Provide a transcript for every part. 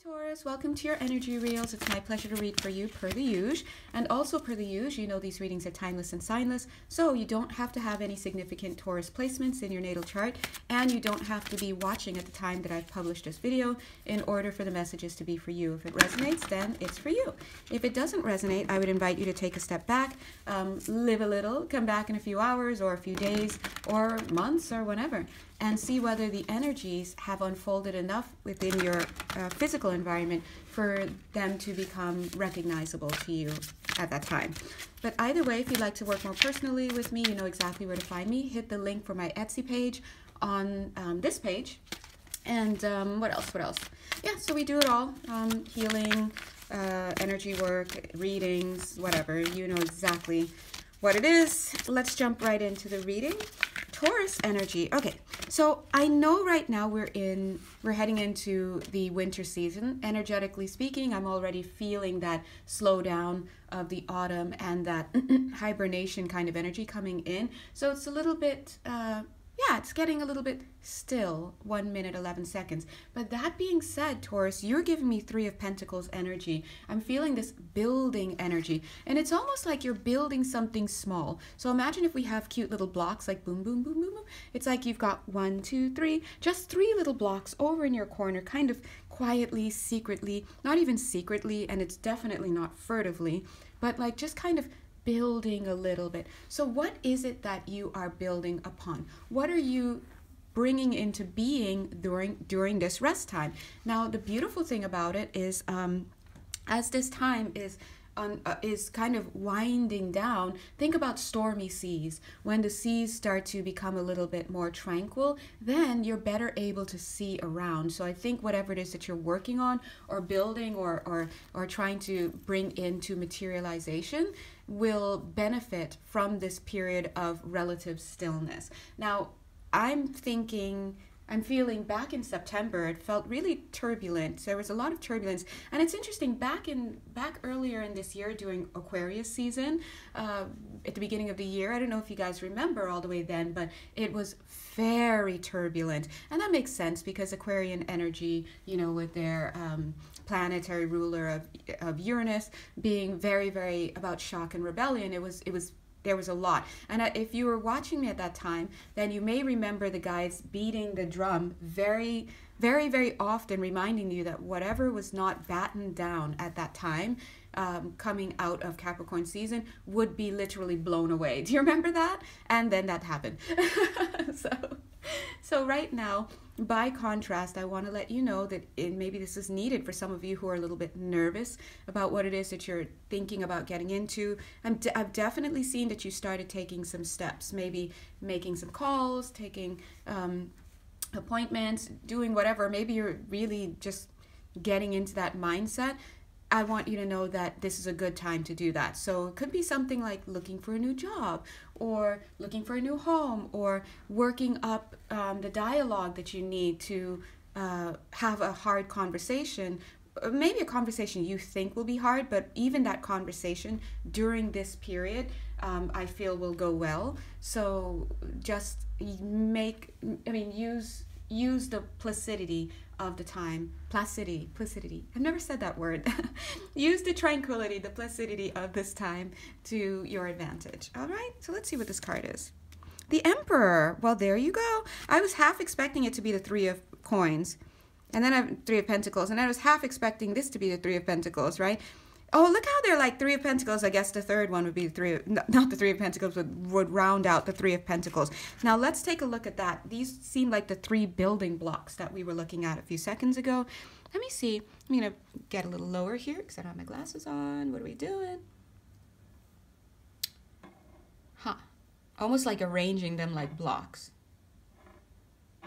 Taurus, welcome to your energy reels. It's my pleasure to read for you per the usual. And also per the usual, you know these readings are timeless and signless, so you don't have to have any significant Taurus placements in your natal chart, and you don't have to be watching at the time that I've published this video in order for the messages to be for you. If it resonates, then it's for you. If it doesn't resonate, I would invite you to take a step back, live a little, come back in a few hours or a few days or months or whenever, and see whether the energies have unfolded enough within your physical environment for them to become recognizable to you at that time. But either way, if you'd like to work more personally with me, you know exactly where to find me. Hit the link for my Etsy page on this page. And what else? Yeah, so we do it all. Healing, energy work, readings, whatever. You know exactly what it is. Let's jump right into the reading. Taurus energy. Okay, so I know right now we're heading into the winter season. Energetically speaking, I'm already feeling that slowdown of the autumn and that hibernation kind of energy coming in. So it's a little bit, it's getting a little bit still, 1 minute, 11 seconds. But that being said, Taurus, you're giving me Three of Pentacles energy. I'm feeling this building energy. And it's almost like you're building something small. So imagine if we have cute little blocks like boom, boom, boom, boom, boom. It's like you've got 1, 2, 3, just 3 little blocks over in your corner, kind of quietly, secretly, not even secretly, and it's definitely not furtively, but like just kind of building a little bit. So what is it that you are building upon? What are you bringing into being during this rest time? Now, the beautiful thing about it is, as this time is kind of winding down, think about stormy seas. When the seas start to become a little bit more tranquil, then you're better able to see around. So I think whatever it is that you're working on or building or trying to bring into materialization will benefit from this period of relative stillness. Now, I'm feeling back in September, it felt really turbulent. There was a lot of turbulence. And it's interesting, back earlier in this year during Aquarius season, at the beginning of the year, I don't know if you guys remember all the way then, but it was very turbulent. And that makes sense because Aquarian energy, you know, with their planetary ruler of Uranus being very, very about shock and rebellion, there was a lot. And if you were watching me at that time, then you may remember the guys beating the drum very, very, very often, reminding you that whatever was not battened down at that time, coming out of Capricorn season, would be literally blown away. Do you remember that? And then that happened. So right now, by contrast, I want to let you know that maybe this is needed for some of you who are a little bit nervous about what it is that you're thinking about getting into. I've definitely seen that you started taking some steps, maybe making some calls, taking appointments, doing whatever. Maybe you're really just getting into that mindset. I want you to know that this is a good time to do that. So it could be something like looking for a new job or looking for a new home or working up the dialogue that you need to have a hard conversation. Maybe a conversation you think will be hard, but even that conversation during this period, I feel will go well. So just use the placidity of the time. Placidity. I've never said that word. Use the tranquility, the placidity of this time to your advantage. All right, so let's see what this card is. The Emperor. Well, there you go. I was half expecting it to be the Three of Coins, and then I have Three of Pentacles, and I was half expecting this to be the Three of Pentacles, right? Oh, look how they're like Three of Pentacles. I guess the third one would be not the Three of Pentacles, would round out the Three of Pentacles. Now let's take a look at that. These seem like the 3 building blocks that we were looking at a few seconds ago. Let me see. I'm going to get a little lower here because I don't have my glasses on. What are we doing? Almost like arranging them like blocks.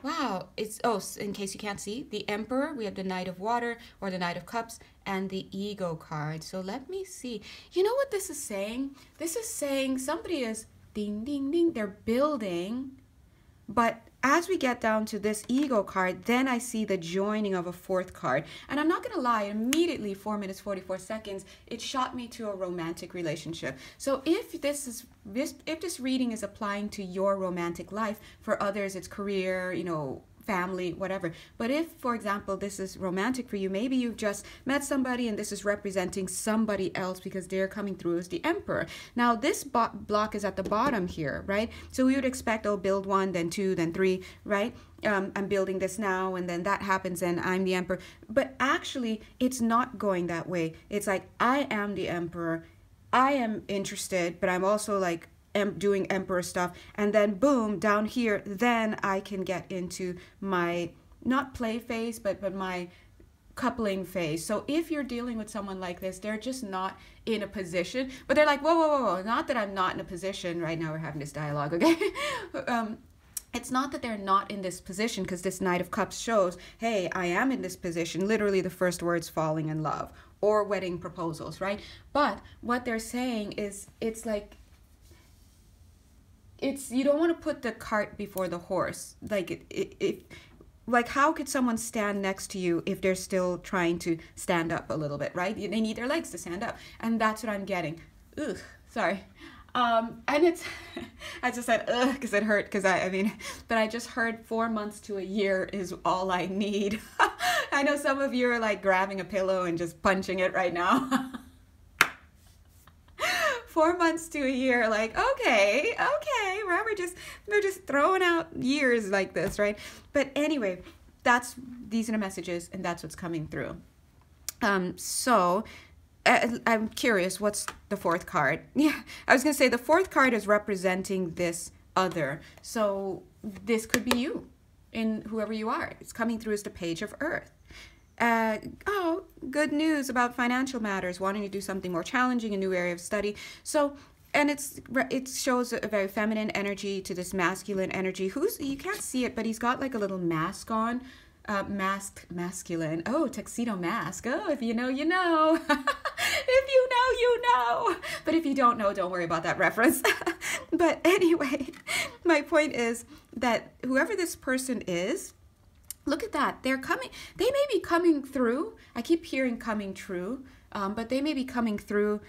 Wow, in case you can't see, the Emperor, we have the Knight of Water or the Knight of Cups and the Ego card. So let me see. You know what this is saying? This is saying somebody is ding, ding, ding. They're building, but as we get down to this Ego card, then I see the joining of a 4th card. And I'm not going to lie, immediately 4 minutes, 44 seconds, it shot me to a romantic relationship. So if this reading is applying to your romantic life, for others it's career, you know, family, whatever. But if, for example, this is romantic for you, maybe you've just met somebody and this is representing somebody else because they're coming through as the Emperor. Now, this block is at the bottom here, right? So we would expect, oh, build 1, then 2, then 3, right? I'm building this now, and then that happens, and I'm the Emperor. But actually, it's not going that way. It's like, I am the Emperor. I am interested, but I'm also like doing Emperor stuff, and then boom, down here, then I can get into my not play phase, but my coupling phase. So if you're dealing with someone like this, they're just not in a position, but they're like, whoa, whoa, whoa, whoa. Not that I'm not in a position right now. We're having this dialogue, okay? It's not that they're not in this position, because this Knight of Cups shows, hey, I am in this position. Literally the first words, falling in love or wedding proposals, right? But what they're saying is, it's like, you don't want to put the cart before the horse. Like, like, how could someone stand next to you if they're still trying to stand up a little bit, right? They need their legs to stand up. And that's what I'm getting. Ugh, sorry. And it's, I just said, ugh, because it hurt, because I mean, but I just heard 4 months to a year is all I need. I know some of you are like grabbing a pillow and just punching it right now. 4 months to a year, like, okay, right? We're just throwing out years like this, right? But anyway, these are the messages, and that's what's coming through. So I'm curious, what's the fourth card? Yeah, I was gonna say the fourth card is representing this other. So this could be you, in whoever you are. It's coming through as the Page of Earth. Oh, good news about financial matters, wanting to do something more challenging, a new area of study. So, and it shows a very feminine energy to this masculine energy. You can't see it, but he's got like a little mask on, masked masculine. Oh, tuxedo mask. Oh, if you know, you know. If you know, you know. But if you don't know, don't worry about that reference. But anyway, my point is that whoever this person is, look at that. They're coming. They may be coming through. I keep hearing coming true, but they may be coming through,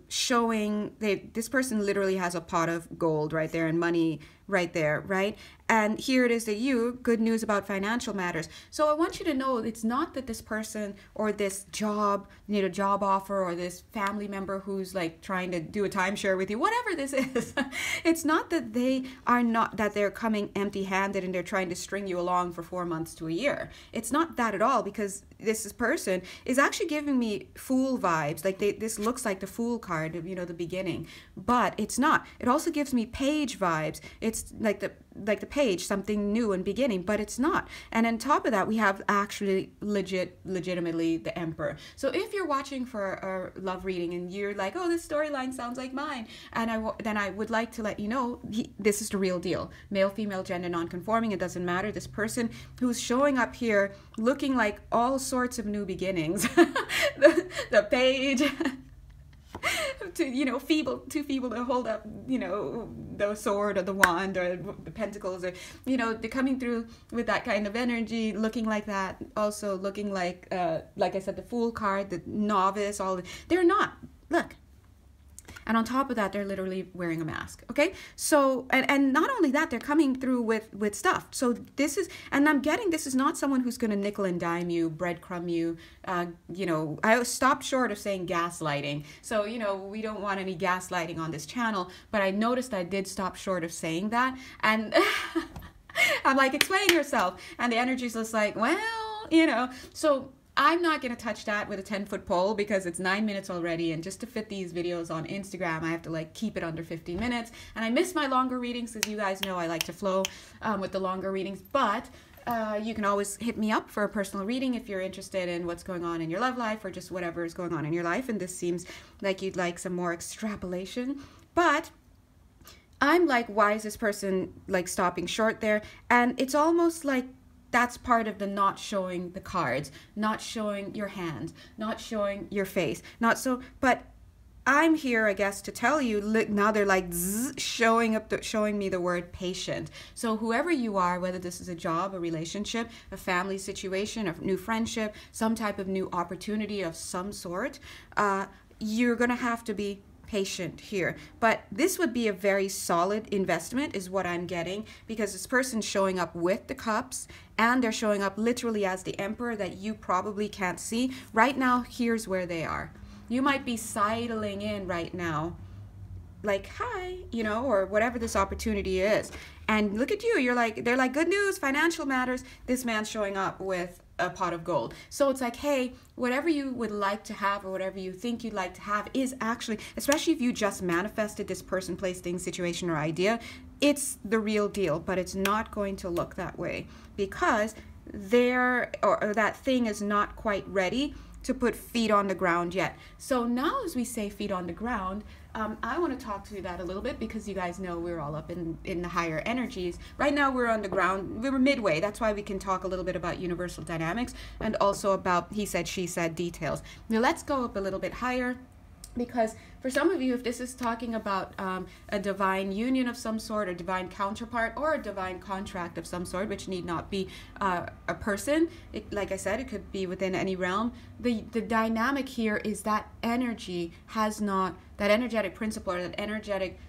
showing this person literally has a pot of gold right there and money right there, right? And here it is that good news about financial matters. So I want you to know, it's not that this person or this job, a job offer, or this family member who's like trying to do a timeshare with you, whatever this is, it's not that they're coming empty-handed and they're trying to string you along for 4 months to a year. It's not that at all, because this person is actually giving me Fool vibes. Like this looks like the Fool card, the beginning, but it's not. It also gives me Page vibes. It's like the page, something new and beginning, but it's not. And on top of that, we have actually legitimately the Emperor. So if you're watching for a love reading and you're like, oh, this storyline sounds like mine, and then I would like to let you know, this is the real deal. Male, female, gender non-conforming, it doesn't matter. This person who's showing up here looking like all sorts of new beginnings. the page. Too feeble to hold up, the sword or the wand or the pentacles, or, they're coming through with that kind of energy, looking like that, also looking like I said, the Fool card, the novice, they're not, look. And on top of that, they're literally wearing a mask, okay? So, and not only that, they're coming through with stuff. So this is, and I'm getting, this is not someone who's going to nickel and dime you, breadcrumb you, I stopped short of saying gaslighting. So, we don't want any gaslighting on this channel, but I noticed I did stop short of saying that. And I'm like, explain yourself. And the energy's just like, well, so I'm not going to touch that with a 10-foot pole, because it's 9 minutes already, and just to fit these videos on Instagram, I have to keep it under 50 minutes, and I miss my longer readings, as you guys know I like to flow with the longer readings, but you can always hit me up for a personal reading if you're interested in what's going on in your love life, or just whatever is going on in your life, and this seems like you'd like some more extrapolation. But I'm like, why is this person stopping short there? And it's almost like that's part of the not showing the cards, not showing your hand, not showing your face, but I'm here, I guess, to tell you, now they're like showing me the word patient. So whoever you are, whether this is a job, a relationship, a family situation, a new friendship, some type of new opportunity of some sort, you're going to have to be patient here. But this would be a very solid investment is what I'm getting, because this person's showing up with the cups and they're showing up literally as the emperor that you probably can't see. Right now, here's where they are. You might be sidling in right now, like, hi, you know, or whatever this opportunity is. And look at you, you're like, they're like, good news, financial matters. This man's showing up with a pot of gold. So it's like, hey, whatever you would like to have or whatever you think you'd like to have is actually, especially if you just manifested this person, place, thing, situation, or idea, it's the real deal, but it's not going to look that way because that thing is not quite ready to put feet on the ground yet. So now as we say feet on the ground, I want to talk to that a little bit because you guys know we're all up in the higher energies. Right now we're on the ground, we're midway. That's why we can talk a little bit about universal dynamics and also about he said, she said details. Now let's go up a little bit higher, because for some of you, if this is talking about a divine union of some sort, a divine counterpart, or a divine contract of some sort, which need not be a person, like I said, it could be within any realm. The dynamic here is that energy has not, that energetic principle or that energetic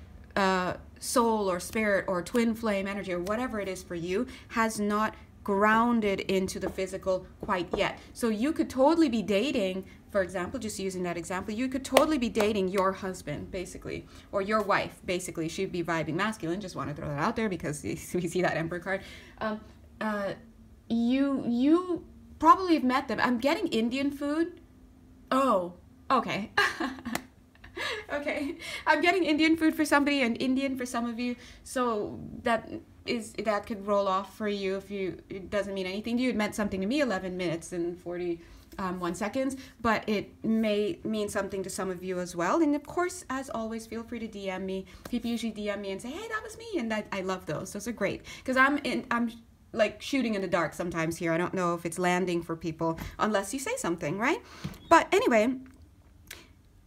soul or spirit or twin flame energy or whatever it is for you has not grounded into the physical quite yet. So you could totally be dating, for example, just using that example, you could totally be dating your husband, basically, or your wife, basically. She'd be vibing masculine. Just want to throw that out there because we see that Emperor card. You probably have met them. I'm getting Indian food. Oh, okay. Okay. I'm getting Indian food for somebody and Indian for some of you. So that could roll off for you if it doesn't mean anything to you. It meant something to me, 11 minutes and 41 seconds, but it may mean something to some of you as well. And of course, as always, feel free to DM me. People usually DM me and say, hey, that was me. And I love those. Those are great because I'm like shooting in the dark sometimes here. I don't know if it's landing for people unless you say something, right? But anyway,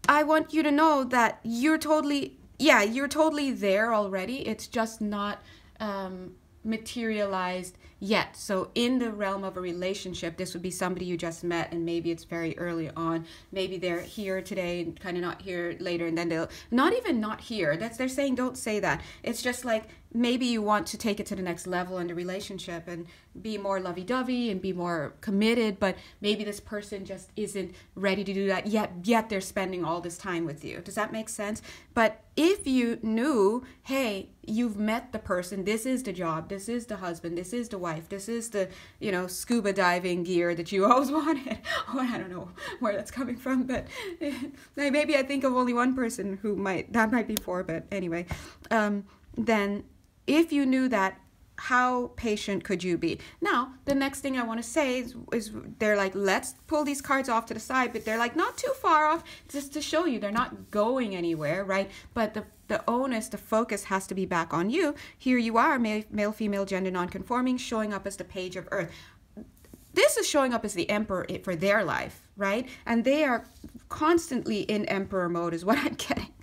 I want you to know that you're totally there already. It's just not materialized yet. So in the realm of a relationship, this would be somebody you just met and maybe it's very early on. Maybe they're here today and kind of not here later, and then they'll not even not here. They're saying don't say that. It's just like maybe you want to take it to the next level in the relationship and be more lovey-dovey and be more committed, but maybe this person just isn't ready to do that yet they're spending all this time with you. Does that make sense? But if you knew, hey, you've met the person, this is the job, this is the husband, this is the wife, this is the, you know, scuba diving gear that you always wanted. Oh, I don't know where that's coming from, but maybe I think of only one person who that might be four, but anyway, then if you knew that, how patient could you be? Now, the next thing I want to say is they're like, let's pull these cards off to the side, but they're like not too far off, just to show you they're not going anywhere, right? But the onus, the focus has to be back on you. Here you are, male, female, gender non-conforming, showing up as the page of earth. This is showing up as the emperor for their life, right? And they are constantly in emperor mode is what I'm getting.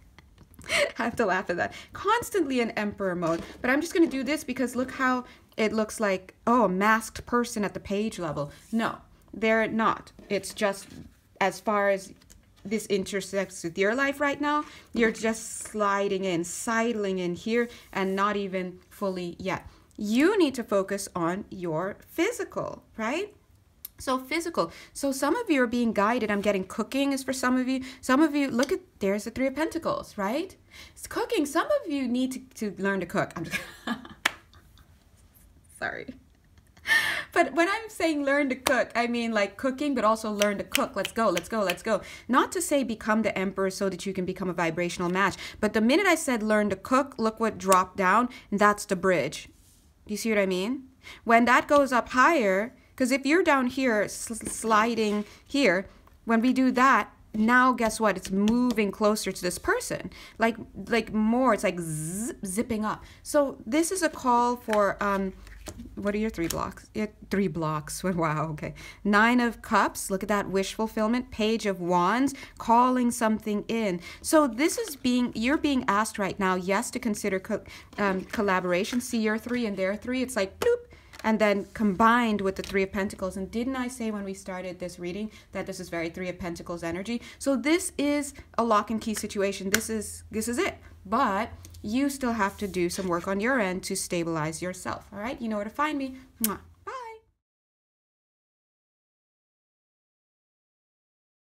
I have to laugh at that. Constantly in emperor mode. But I'm just going to do this because look how it looks like, oh, a masked person at the page level. No, they're not. It's just as far as this intersects with your life right now, you're just sliding in, sidling in here and not even fully yet. You need to focus on your physical, right? So physical. So some of you are being guided. I'm getting cooking is for some of you. Some of you, look at, there's the Three of Pentacles, right? It's cooking. Some of you need to learn to cook. I'm just sorry. But when I'm saying learn to cook, I mean like cooking, but also learn to cook. Let's go, let's go, let's go. Not to say become the emperor so that you can become a vibrational match. But the minute I said learn to cook, look what dropped down. And that's the bridge. Do you see what I mean? When that goes up higher, because if you're down here, sliding here, when we do that, now guess what? It's moving closer to this person. Like more, it's like zipping up. So this is a call for, what are your 3 blocks? 3 blocks. Wow, okay. 9 of Cups. Look at that wish fulfillment. Page of Wands. Calling something in. So this is you're being asked right now, yes, to consider collaboration. See your 3 and their 3. It's like, bloop. and then combined with the Three of Pentacles. And didn't I say when we started this reading that this is very Three of Pentacles energy? So this is a lock and key situation. This is it. But you still have to do some work on your end to stabilize yourself. All right? You know where to find me. Mwah.